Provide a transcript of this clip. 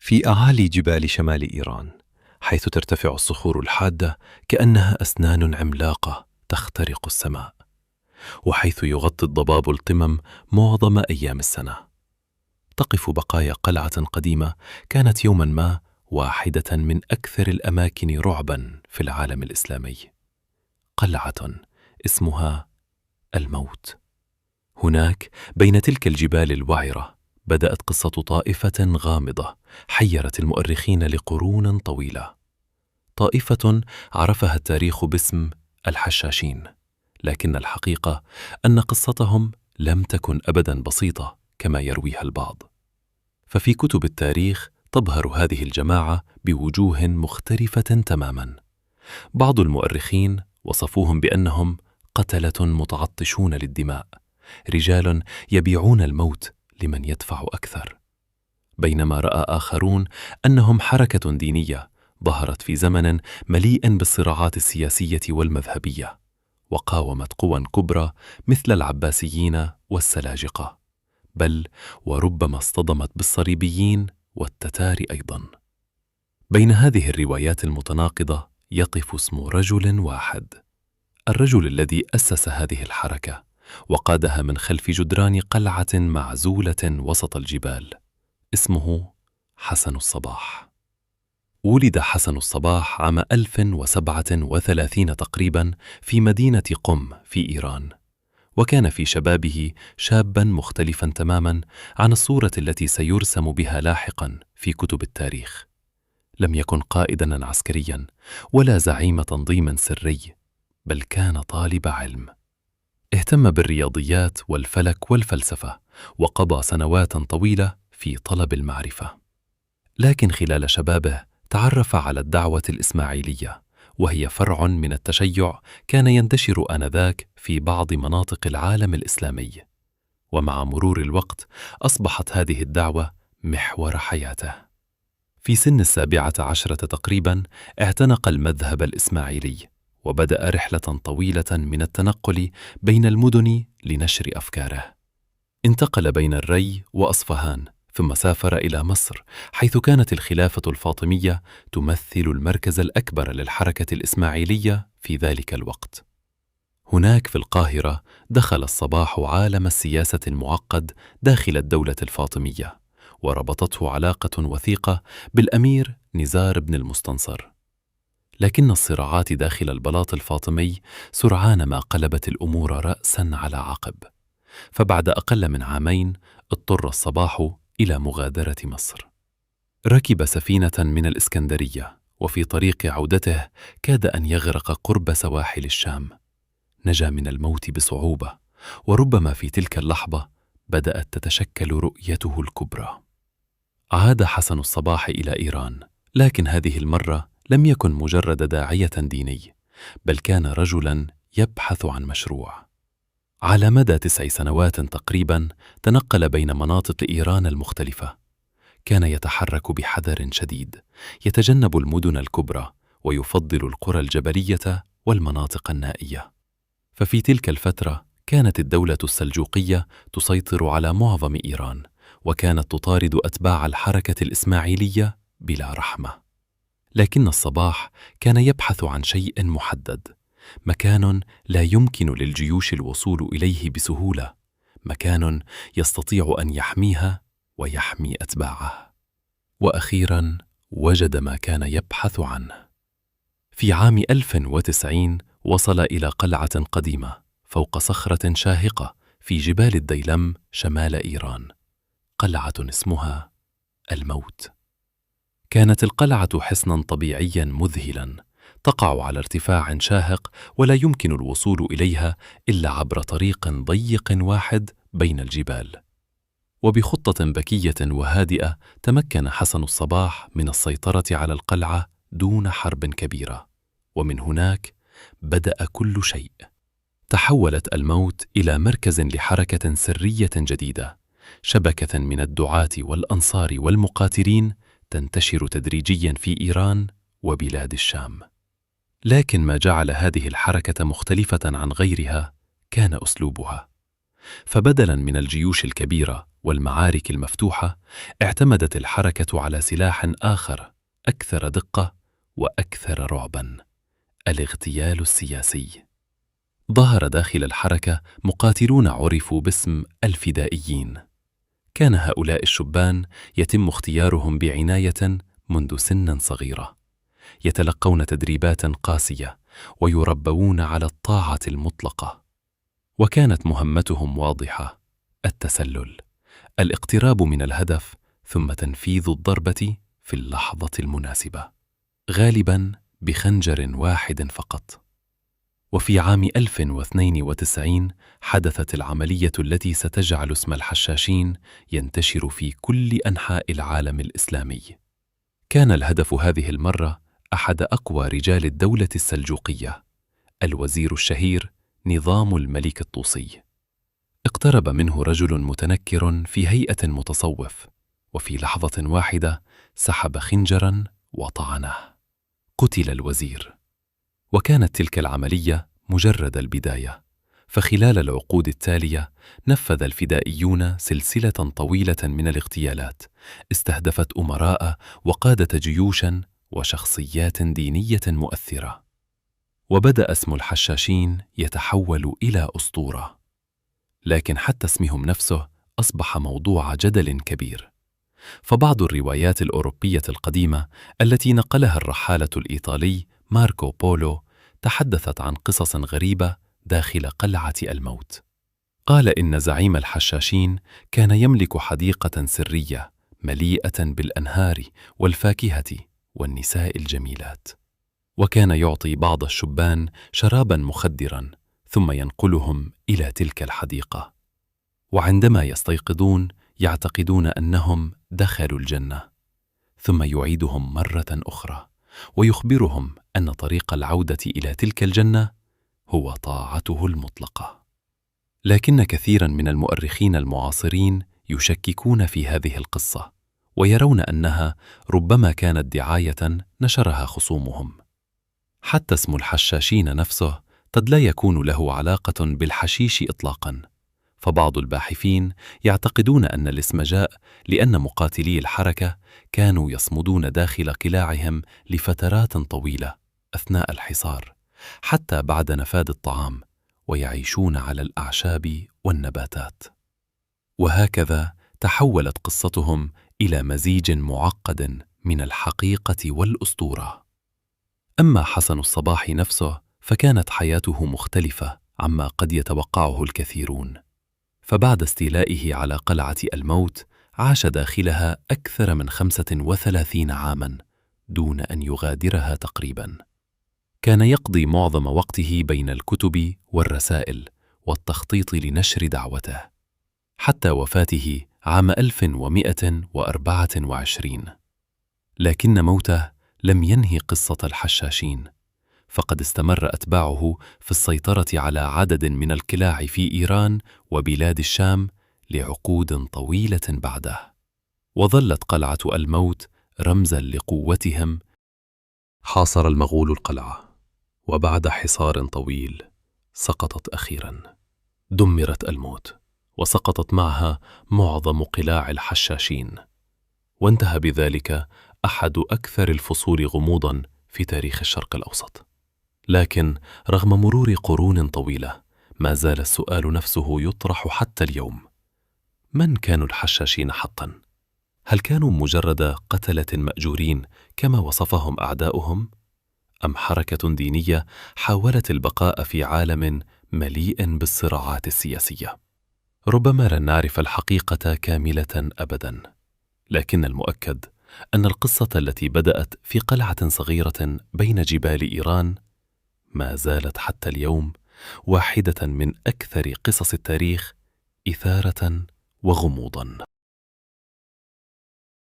في أعالي جبال شمال إيران، حيث ترتفع الصخور الحادة كأنها أسنان عملاقة تخترق السماء، وحيث يغطي الضباب القمم معظم أيام السنة، تقف بقايا قلعة قديمة كانت يوما ما واحدة من أكثر الأماكن رعبا في العالم الإسلامي. قلعة اسمها الموت. هناك بين تلك الجبال الوعرة بدأت قصة طائفة غامضة حيرت المؤرخين لقرون طويلة، طائفة عرفها التاريخ باسم الحشاشين، لكن الحقيقة أن قصتهم لم تكن أبدا بسيطة كما يرويها البعض. ففي كتب التاريخ تظهر هذه الجماعة بوجوه مختلفة تماما. بعض المؤرخين وصفوهم بأنهم قتلة متعطشون للدماء، رجال يبيعون الموت لمن يدفع أكثر، بينما رأى آخرون أنهم حركة دينية ظهرت في زمن مليء بالصراعات السياسية والمذهبية، وقاومت قوى كبرى مثل العباسيين والسلاجقة، بل وربما اصطدمت بالصليبيين والتتار أيضا. بين هذه الروايات المتناقضة يقف اسم رجل واحد، الرجل الذي أسس هذه الحركة وقادها من خلف جدران قلعة معزولة وسط الجبال. اسمه حسن الصباح. ولد حسن الصباح عام 1037 تقريبا في مدينة قم في إيران، وكان في شبابه شابا مختلفا تماما عن الصورة التي سيرسم بها لاحقا في كتب التاريخ. لم يكن قائدا عسكريا ولا زعيم تنظيم سري، بل كان طالب علم. اهتم بالرياضيات والفلك والفلسفة، وقضى سنوات طويلة في طلب المعرفة. لكن خلال شبابه تعرف على الدعوة الإسماعيلية، وهي فرع من التشيع كان ينتشر آنذاك في بعض مناطق العالم الإسلامي. ومع مرور الوقت أصبحت هذه الدعوة محور حياته. في سن 17 تقريبا اعتنق المذهب الإسماعيلي، وبدأ رحلة طويلة من التنقل بين المدن لنشر أفكاره. انتقل بين الري وأصفهان، ثم سافر إلى مصر، حيث كانت الخلافة الفاطمية تمثل المركز الأكبر للحركة الإسماعيلية في ذلك الوقت. هناك في القاهرة دخل الصباح عالم السياسة المعقد داخل الدولة الفاطمية، وربطته علاقة وثيقة بالأمير نزار بن المستنصر. لكن الصراعات داخل البلاط الفاطمي سرعان ما قلبت الأمور رأسا على عقب، فبعد أقل من عامين اضطر الصباح إلى مغادرة مصر. ركب سفينة من الإسكندرية، وفي طريق عودته كاد أن يغرق قرب سواحل الشام. نجا من الموت بصعوبة، وربما في تلك اللحظة بدأت تتشكل رؤيته الكبرى. عاد حسن الصباح إلى إيران، لكن هذه المرة لم يكن مجرد داعية ديني، بل كان رجلا يبحث عن مشروع. على مدى 9 سنوات تقريبا تنقل بين مناطق إيران المختلفة. كان يتحرك بحذر شديد، يتجنب المدن الكبرى ويفضل القرى الجبلية والمناطق النائية. ففي تلك الفترة كانت الدولة السلجوقية تسيطر على معظم إيران، وكانت تطارد أتباع الحركة الإسماعيلية بلا رحمة. لكن الصباح كان يبحث عن شيء محدد، مكان لا يمكن للجيوش الوصول إليه بسهولة، مكان يستطيع أن يحميها ويحمي أتباعه. وأخيرا وجد ما كان يبحث عنه. في عام 1090 وصل إلى قلعة قديمة فوق صخرة شاهقة في جبال الديلم شمال إيران، قلعة اسمها الموت. كانت القلعة حصنا طبيعيا مذهلا، تقع على ارتفاع شاهق ولا يمكن الوصول إليها إلا عبر طريق ضيق واحد بين الجبال. وبخطة ذكية وهادئة تمكن حسن الصباح من السيطرة على القلعة دون حرب كبيرة، ومن هناك بدأ كل شيء. تحولت الموت إلى مركز لحركة سرية جديدة، شبكة من الدعاة والأنصار والمقاتلين تنتشر تدريجيا في إيران وبلاد الشام. لكن ما جعل هذه الحركة مختلفة عن غيرها كان أسلوبها. فبدلاً من الجيوش الكبيرة والمعارك المفتوحة، اعتمدت الحركة على سلاح آخر أكثر دقة وأكثر رعباً: الاغتيال السياسي. ظهر داخل الحركة مقاتلون عرفوا باسم الفدائيين. كان هؤلاء الشبان يتم اختيارهم بعناية منذ سن صغيرة، يتلقون تدريبات قاسية ويربون على الطاعة المطلقة. وكانت مهمتهم واضحة: التسلل، الاقتراب من الهدف، ثم تنفيذ الضربة في اللحظة المناسبة، غالباً بخنجر واحد فقط. وفي عام 1092 حدثت العملية التي ستجعل اسم الحشاشين ينتشر في كل أنحاء العالم الإسلامي. كان الهدف هذه المرة أحد أقوى رجال الدولة السلجوقية، الوزير الشهير نظام الملك الطوسي. اقترب منه رجل متنكر في هيئة متصوف، وفي لحظة واحدة سحب خنجراً وطعنه. قتل الوزير. وكانت تلك العملية مجرد البداية، فخلال العقود التالية نفذ الفدائيون سلسلة طويلة من الاغتيالات استهدفت أمراء وقادة جيوشاً وشخصيات دينية مؤثرة. وبدأ اسم الحشاشين يتحول إلى أسطورة، لكن حتى اسمهم نفسه أصبح موضوع جدل كبير. فبعض الروايات الأوروبية القديمة التي نقلها الرحالة الإيطالي ماركو بولو تحدثت عن قصص غريبة داخل قلعة الموت. قال إن زعيم الحشاشين كان يملك حديقة سرية مليئة بالأنهار والفاكهة والنساء الجميلات، وكان يعطي بعض الشبان شرابا مخدرا ثم ينقلهم إلى تلك الحديقة، وعندما يستيقظون يعتقدون أنهم دخلوا الجنة، ثم يعيدهم مرة أخرى ويخبرهم أن طريق العودة إلى تلك الجنة هو طاعته المطلقة. لكن كثيرا من المؤرخين المعاصرين يشككون في هذه القصة، ويرون أنها ربما كانت دعاية نشرها خصومهم. حتى اسم الحشاشين نفسه قد لا يكون له علاقة بالحشيش إطلاقا، فبعض الباحثين يعتقدون أن الاسم جاء لأن مقاتلي الحركة كانوا يصمدون داخل قلاعهم لفترات طويلة أثناء الحصار حتى بعد نفاذ الطعام، ويعيشون على الأعشاب والنباتات. وهكذا تحولت قصتهم إلى مزيج معقد من الحقيقة والأسطورة. أما حسن الصباح نفسه فكانت حياته مختلفة عما قد يتوقعه الكثيرون، فبعد استيلائه على قلعة الموت عاش داخلها أكثر من 35 عاماً دون أن يغادرها تقريباً. كان يقضي معظم وقته بين الكتب والرسائل والتخطيط لنشر دعوته، حتى وفاته عام 1124. لكن موته لم ينهي قصة الحشاشين، فقد استمر أتباعه في السيطرة على عدد من القلاع في إيران وبلاد الشام لعقود طويلة بعده، وظلت قلعة الموت رمزاً لقوتهم. حاصر المغول القلعة، وبعد حصار طويل سقطت أخيراً. دمرت الموت، وسقطت معها معظم قلاع الحشاشين، وانتهى بذلك أحد أكثر الفصول غموضاً في تاريخ الشرق الأوسط. لكن رغم مرور قرون طويلة ما زال السؤال نفسه يطرح حتى اليوم: من كانوا الحشاشين حقاً؟ هل كانوا مجرد قتلة مأجورين كما وصفهم أعداؤهم؟ أم حركة دينية حاولت البقاء في عالم مليء بالصراعات السياسية؟ ربما لن نعرف الحقيقة كاملة أبداً، لكن المؤكد أن القصة التي بدأت في قلعة صغيرة بين جبال إيران ما زالت حتى اليوم واحدة من أكثر قصص التاريخ إثارة وغموضاً.